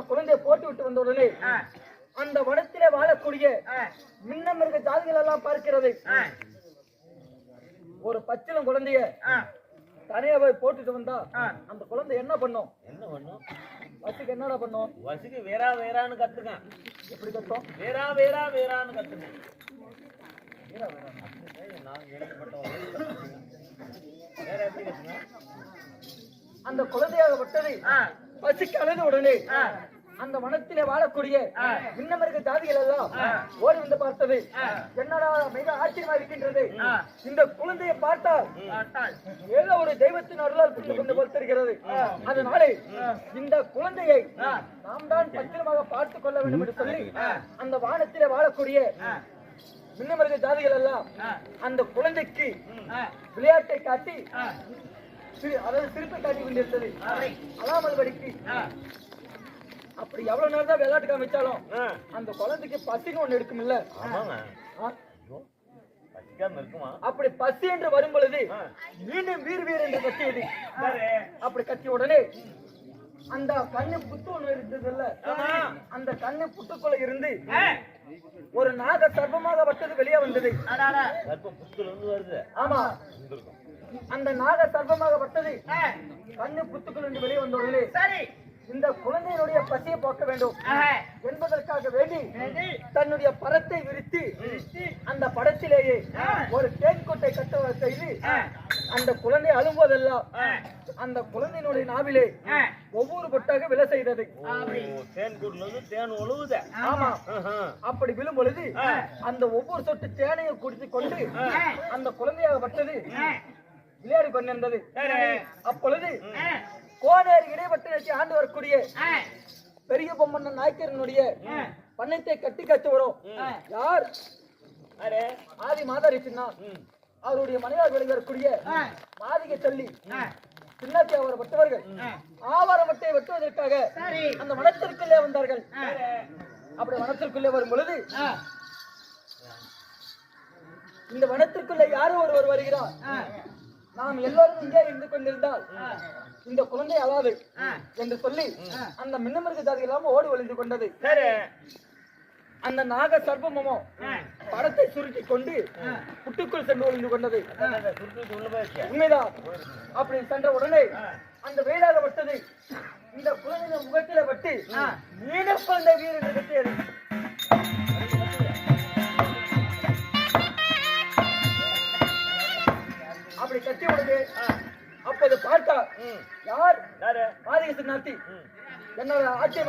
குழந்தையை போட்டு விட்டு வந்த உடனே அந்த வனத்திலே வாழக்கூடிய மின்னமிருக ஜாதிகள் எல்லாம் பார்க்கிறது. ஒரு பச்சிலம் குழந்தைய தனியா போய் போட்டுட்டு வந்தா அந்த குழந்தை என்ன பண்ணும்? வசிக்கு என்னடா பண்ணும்? வசிக்கு வேறா வேறான்னு கத்துங்க. எப்படி கத்தும்? வேறா வேறா வேறான்னு கத்துங்க. வேற எப்படி கத்துங்க? அந்த குழந்தையாக விட்டது பசிக்கு அழுத உடனே அந்த வனத்திலே வாழக்கூடிய மின்னமிருக ஜாதிகள் எல்லாம் ஓடி வந்து பார்த்தது. என்னடா மிக ஆச்சரியமா இருக்கின்றது, இந்த குழந்தையை பார்த்தால் ஏதோ ஒரு தெய்வத்தின் அருளால் புரிந்து கொண்டு பொறுத்திருக்கிறது. அதனாலே இந்த குழந்தையை நாம் தான் பத்திரமாக பார்த்துக் கொள்ள வேண்டும் என்று சொல்லி அந்த வானத்திலே வாழக்கூடிய மின்னமிருக ஜாதிகள் எல்லாம் அந்த குழந்தைக்கு விளையாட்டை காட்டி, அதாவது சிரிப்பை காட்டி கொண்டிருந்தது. அலாமல் படிக்கு அப்படி எவ்வளவு நேரம் தான் விளையாட்டு காமிச்சாலும் அந்த குழந்தைக்கு பசின்னு ஒண்ணு இருக்கும் இல்ல? அப்படி பசி என்று வரும் பொழுது மீண்டும் வீர் வீர் என்று கத்தியது. அப்படி கத்திய உடனே அந்த கண்ணு புத்து ஒண்ணு இருந்தது இல்ல, அந்த கண்ணு புத்துக்குள்ள இருந்து ஒரு நாக சர்ப்பமாக வட்டது வெளியே வந்தது. ஆமா, அந்த நாக சர்ப்பமாக வட்டது கண்ணு புத்துக்குள் இருந்து வெளியே வந்த உடனே இந்த குழந்தையினுடைய பசியை போக்க வேண்டும் என்பதற்காக வேண்டி தன்னுடைய பரத்தை விரித்து அந்த படத்திலேயே ஒரு தேன்கொட்டை கட்ட செய்து அந்த குழந்தை அழும்போதெல்லாம் அந்த குழந்தையினுடைய நாவிலே ஒவ்வொரு பொட்டாக விழ செய்தது. ஆமா, அப்படி விழும் பொழுது அந்த ஒவ்வொரு சொட்டு தேனையும் குடித்துக் கொண்டு அந்த குழந்தையாகப்பட்டது விளையாடி கொண்டிருந்தது. அப்பொழுது கோனேரி இடைப்பட்டு ஆண்டு வரக்கூடிய பெரிய பொம்மன் நாயக்கரனுடைய பண்ணத்தை கட்டி கட்டு வரும். யார்? ஆதி மாதாரி சின்னா அவருடைய மனைவியாக விளங்கக்கூடிய மாதிகை சொல்லி சின்னாச்சி அவரை வெட்டுவார்கள். ஆவாரவட்டை வெட்டுவதற்காக அந்த வனத்திற்குள்ளே வந்தார்கள். அப்படி வனத்திற்குள்ளே வரும் பொழுது இந்த வனத்திற்குள்ளே யாரோ ஒருவர் வருகிறார். நாம் எல்லோரும் இங்கே இருந்து கொண்டிருந்தால் இந்த குழந்தை அழாது என்று சொல்லி அந்த மின்னமிருக ஜாதி இல்லாம ஓடி ஒளிந்து கொண்டது. அந்த நாக சர்ப்பமோ படத்தை சுருட்டி கொண்டு புட்டுக்குள் சென்று ஒளிந்து கொண்டது. உண்மைதான். அப்படி சென்ற உடனே அந்த வெயிலாக பட்டது இந்த குழந்தை முகத்தில பட்டு மீன குழந்தை வீர் என்று கட்டியது. அப்படி கட்டி உடனே அப்போது பார்த்தா யார்? ஆதிகேசன் நாட்டி. என்னோட ஆட்சியை